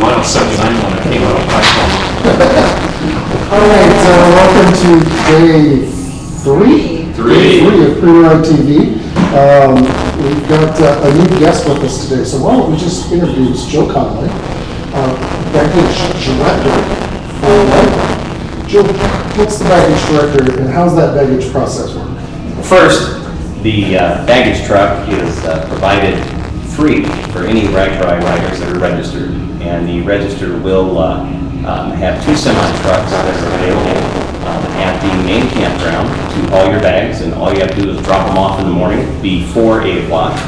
Mile 79 when I came out of high school. All right, welcome to day three of Pre-Ride TV. We've got a new guest with us today, so why don't we just introduce Joe Conley, baggage director. Joe, what's the baggage director and how's that baggage process work? First, the baggage truck is provided free for any RAGBRAI riders that are registered, and the register will have two semi-trucks that are available at the main campground to haul your bags, and all you have to do is drop them off in the morning before 8 o'clock,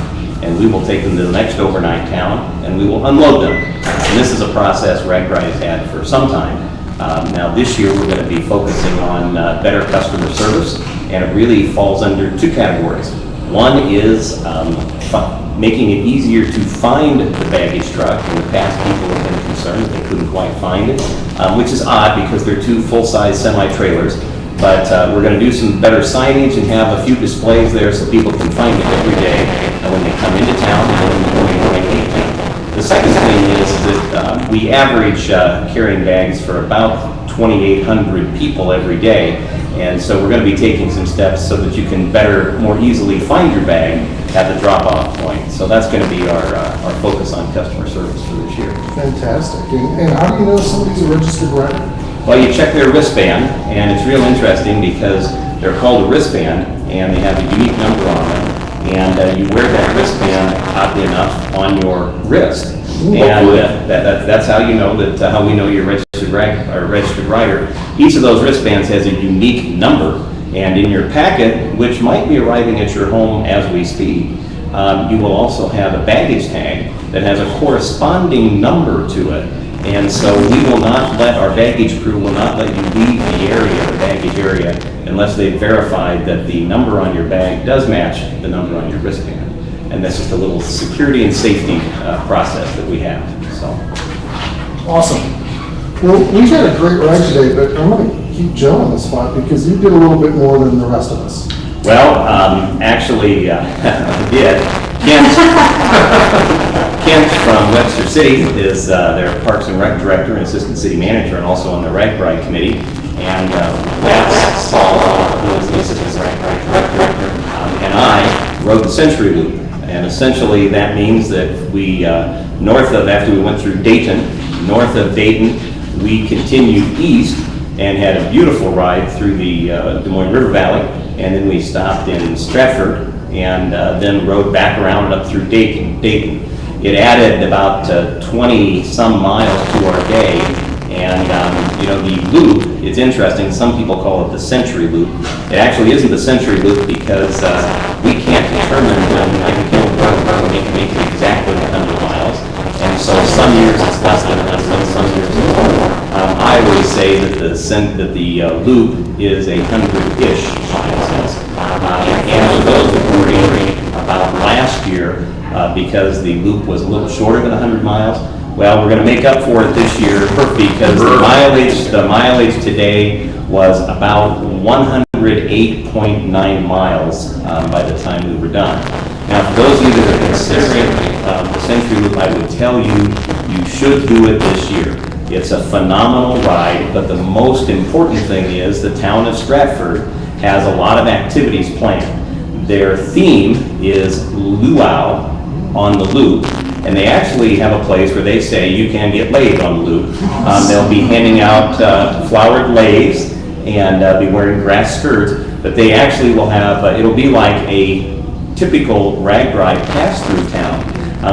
and we will take them to the next overnight town, and we will unload them. And this is a process RAGBRAI has had for some time. Now this year we're going to be focusing on better customer service, and it really falls under two categories. One is making it easier to find the baggage truck. In the past, people have been concerned that they couldn't quite find it, which is odd because they're two full-size semi-trailers. But we're going to do some better signage and have a few displays there so people can find it every day when they come into town and when they're going to. The second thing is that we average carrying bags for about 2,800 people every day. And so we're going to be taking some steps so that you can more easily find your bag at the drop-off point. So that's going to be our focus on customer service for this year. Fantastic. And how do you know somebody's a registered rider? Well, you check their wristband, and it's real interesting because they're called a wristband, and they have a unique number on them. And you wear that wristband, oddly enough, on your wrist. And that's how you know that how we know you're registered rider. Each of those wristbands has a unique number, and in your packet, which might be arriving at your home as we speak, you will also have a baggage tag that has a corresponding number to it. And so our baggage crew will not let you leave the baggage area, unless they've verified that the number on your bag does match the number on your wristband. And that's just a little security and safety process that we have. So, awesome. Well, we've had a great ride today, but I'm going to keep Joe on the spot because you did a little bit more than the rest of us. Well, actually, I did. Kent from Webster City is their Parks and Rec Director and Assistant City Manager, and also on the RAGBRAI Committee. And that's Saul, who is the Assistant RAGBRAI Director, and I rode the Century Loop. And essentially that means that we, after we went through Dayton, north of Dayton, we continued east and had a beautiful ride through the Des Moines River Valley, and then we stopped in Stratford and then rode back around and up through Dayton. It added about 20 some miles to our day, and the loop, it's interesting, some people call it the Century Loop. It actually isn't the Century Loop because we can't determine when I can make it exactly 100 miles, and so some years it's less than 100, some years it's more. I always say that the loop is 100-ish miles. And for those that were wondering about last year, because the loop was a little shorter than 100 miles, well, we're going to make up for it this year because the mileage today was about 108.9 miles by the time we were done. Now, for those of you that are considering the Century Loop, I would tell you, you should do it this year. It's a phenomenal ride, but the most important thing is the town of Stratford has a lot of activities planned. Their theme is luau on the loop, and they actually have a place where they say you can get laid on the loop. They'll be handing out flowered leis and be wearing grass skirts, but they actually will have, it'll be like a typical RAGBRAI pass-through town,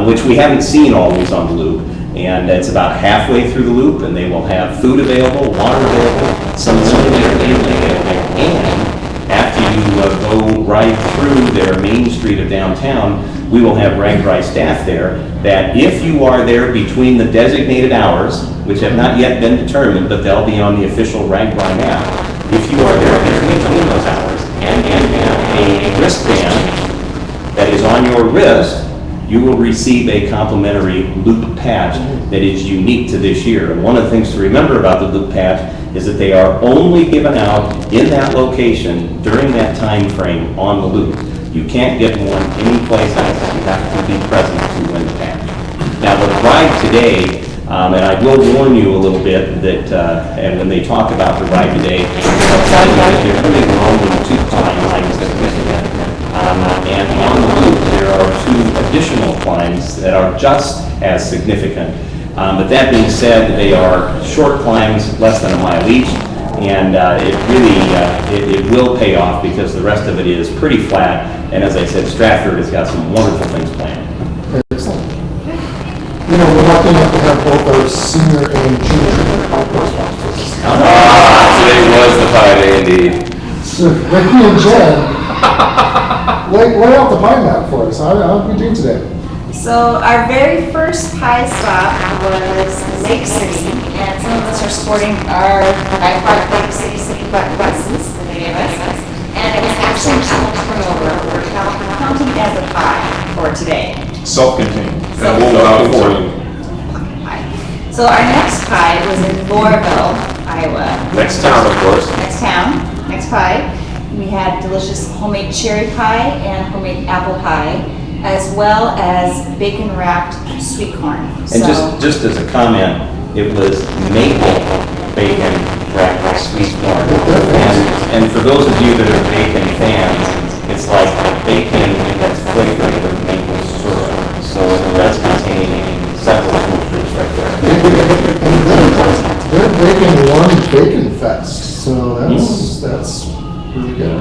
which we haven't seen always on the loop. And it's about halfway through the loop, and they will have food available, water available, some available, and after you go right through their main street of downtown, we will have RAGBRAI staff there that if you are there between the designated hours, which have not yet been determined, but they'll be on the official RAGBRAI map, if you are there between those hours and have a wristband that is on your wrist, you will receive a complimentary loop patch that is unique to this year. And one of the things to remember about the loop patch is that they are only given out in that location during that time frame on the loop. You can't get one anyplace else. You have to be present to win the patch. Now the ride today And I will warn you a little bit that, and when they talk about the ride today, they'll tell you that they're really only 2 climbs that are significant. And on the loop, there are 2 additional climbs that are just as significant. But that being said, they are short climbs, less than a mile each, and it really, it will pay off because the rest of it is pretty flat. And as I said, Stratford has got some wonderful things planned. Excellent. You know, we're lucky enough to have both our senior and junior correspondents. Today was the pie day indeed. So Ricky and Jen, lay out the pie map for us. How did we do today? So our very first pie stop was Lake City, and some of us are sporting our Park Lake City buses that they gave us. And it was actually a turnover. We're counting as a pie for today. Self-contained. So- We'll allow for you. So our next pie was in Loreville, Iowa. Next town, of course. Next town, next pie. We had delicious homemade cherry pie and homemade apple pie, as well as bacon-wrapped sweet corn. And just as a comment, it was maple bacon wrapped sweet corn. And for those of you that are bacon fans, it's like bacon that's flavored with maple syrup. So it does contain several fruits right there. They're baking one bacon fest, so that's really good.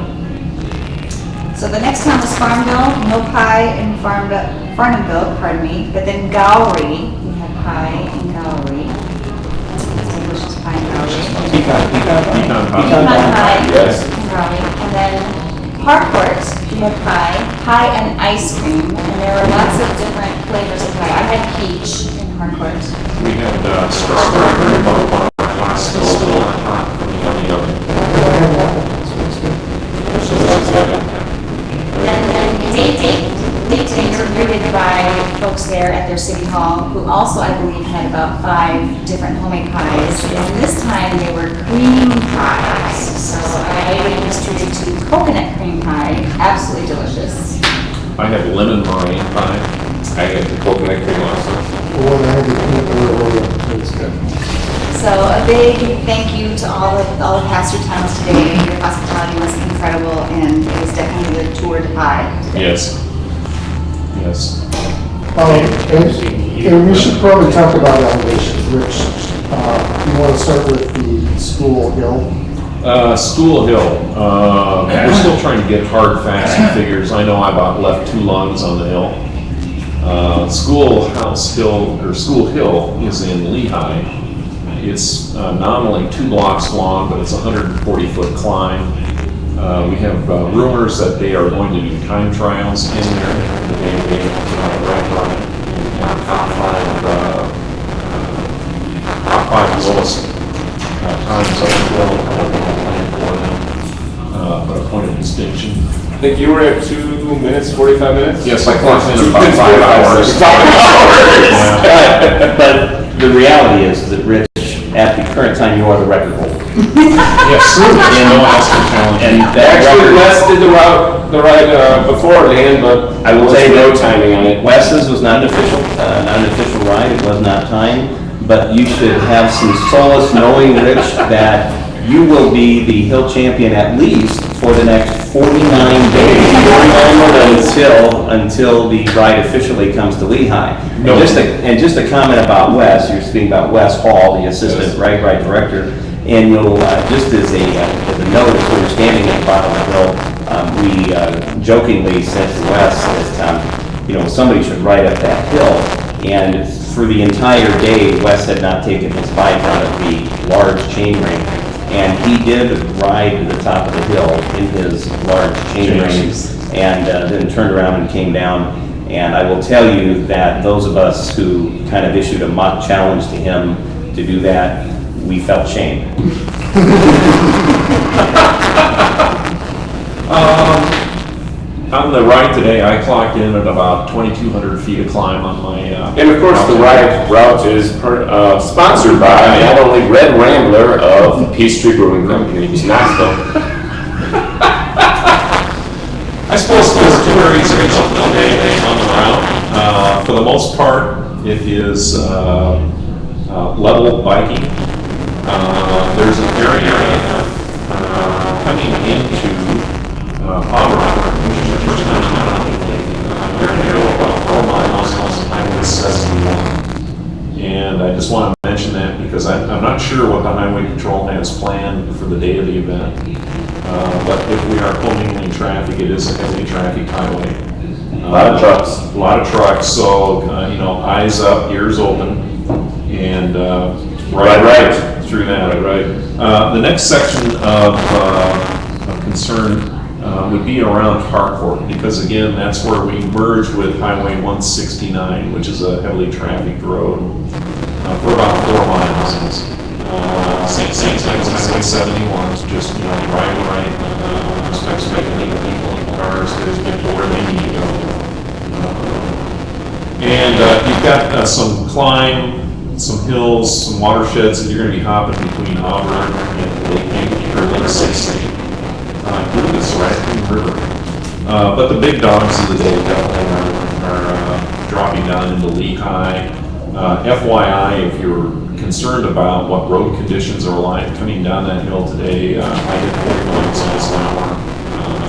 So the next town was Farmville, no pie in Farmville, pardon me, but then Gowrie, we had pie in Gowrie. Delicious pie in Gowrie. Pecan Pecan pie Yes. in Gowrie. And then Harcourt, we had pie and ice cream, and there were lots of different flavors of pie. I had peach in Harcourt. We had strawberry about still hot from the oven. And then dates were greeted by folks there at their city hall, who also, I believe, had about 5 different homemade pies. And this time they were cream pies. So I gave this treated to coconut cream pie, absolutely delicious. I had lemon meringue pie. I had the coconut cream also. Well, I had the peanut butter Oreo. It was good. So a big thank you to all the pastor towns today. Your hospitality was incredible, and it was definitely the tour de pie today. Yes. Yes. And we should probably talk about elevations. Rich, you want to start with the school hill? School Hill. We're still trying to get hard, fast figures. I know I about left 2 lungs on the hill. Schoolhouse Hill, or School Hill, is in Lehigh. It's nominally 2 blocks long, but it's a 140-foot climb. We have rumors that they are going to do time trials in there. They rank on it. And top 5 lowest times up the hill plan for them, but a point of distinction. I think you were at 2 minutes, 45 minutes? Yes, I clocked in about 5 hours. But the reality is that Rich, at the current time, you are the record holder. Yes, and no Oscar challenge. And that Actually, record, Wes did the ride beforehand, but I will there was tell you no that timing on it. Wes's was not an official ride, it was not timed, but you should have some solace knowing, Rich, that you will be the hill champion at least for the next 49 days. 49 more days until the ride officially comes to Lehigh. No. And just a comment about Wes, you're speaking about Wes Hall, the assistant ride director, and you'll, just as a note, as we're standing at the bottom of the hill, we jokingly said to Wes that, somebody should ride up that hill, and for the entire day, Wes had not taken his bike out of the large chain ring, and he did ride to the top of the hill in his large chain ring, and then turned around and came down. And I will tell you that those of us who kind of issued a mock challenge to him to do that, we felt shame. On the ride today, I clocked in at about 2,200 feet of climb on my... And of course, the ride route is sponsored by not only Red Rambler of Peachtree Brewing Company, Knoxville. I suppose there's 2 areas of each day on the route. For the most part, it is level biking. There's an area coming into Auburn, which is the first time about 4 miles on Highway 71. And I just want to mention that because I'm not sure what the Highway Patrol has planned for the day of the event. But if we are commingling traffic, it is a heavily trafficked highway. A lot of trucks. A lot of trucks, so, eyes up, ears open, and right through that. Right. The next section of concern would be around Harcourt, because again, that's where we merge with Highway 169, which is a heavily trafficked road, for about 4 miles. Same time as Highway 71, it's just, right, just expecting people in cars, there's people where they need to go. And you've got some climb, some hills, some watersheds that you're going to be hopping between Auburn and Lake City. I believe it's right in the river. But the big dogs of the day definitely are dropping down into Lehigh. FYI, if you're concerned about what road conditions are like coming down that hill today, I hit 40 miles an hour.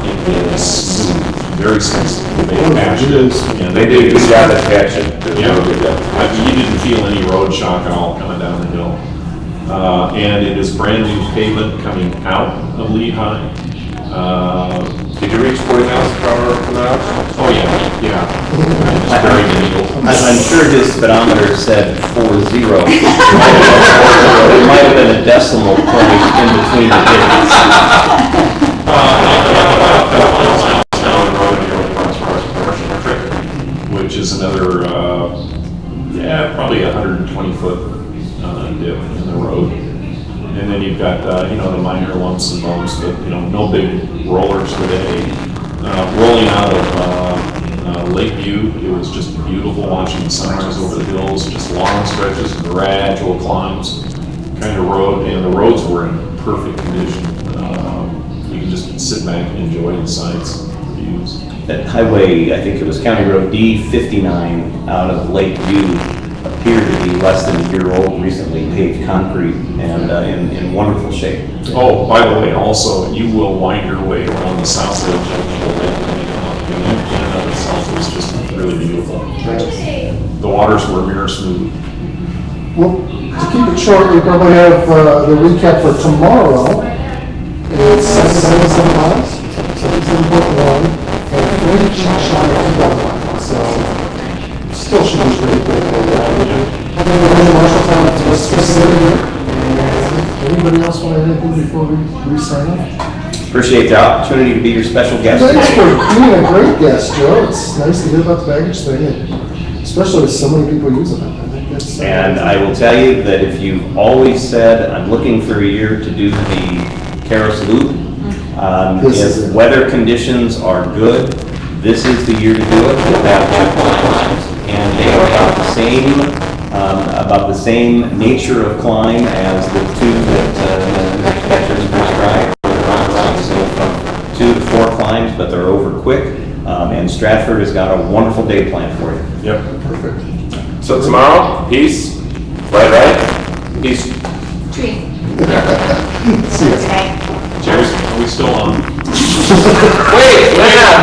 It is smooth, very smooth. They patched it. Yeah, they did. Good job at patching. Yeah, you didn't feel any road shock at all coming down the hill. And it is brand new pavement coming out of Lehigh. Did you reach 40 miles per hour from the house? Oh, yeah. It's very needle. I'm sure his speedometer said 40. It might have been a decimal point in between the digits. Which is another, probably 120-foot dip in the road. And then you've got, the minor lumps and bumps, but, no big rollers today. Rolling out of Lakeview, it was just beautiful watching the sunrise over the hills, just long stretches, gradual climbs kind of road, and the roads were in perfect condition. You can just sit back and enjoy the sights, the views. That highway, I think it was County Road D59 out of Lakeview, appeared to be less than a year old, recently paved concrete, and in wonderful shape. Oh, by the way, also, you will wind your way around the south edge of the lake, and that in and of itself is just really beautiful. The waters were mirror smooth. Well, to keep it short, we probably have the recap for tomorrow. It's 77 miles, 77.1, and 40 shy of 1 mile, so still should be pretty good. Marshalltown to Webster City. Anybody else want to add anything before we sign off? Appreciate the opportunity to be your special guest Thanks today. for being a great guest, Joe. It's nice to hear about the baggage thing, and especially with so many people using it. I think that's. And I will tell you that if you've always said, I'm looking for a year to do the Karos Loop, if weather conditions are good, this is the year to do it. Without checkpoints, and they are about the same nature of climb as the two that Webster's prescribed. So from 2 to 4 climbs, but they're over quick. And Stratford has got a wonderful day planned for you. Yep. Perfect. So tomorrow, peace, right? Peace. Tree. See ya. Okay. Cheers. Are we still on? Wait, man!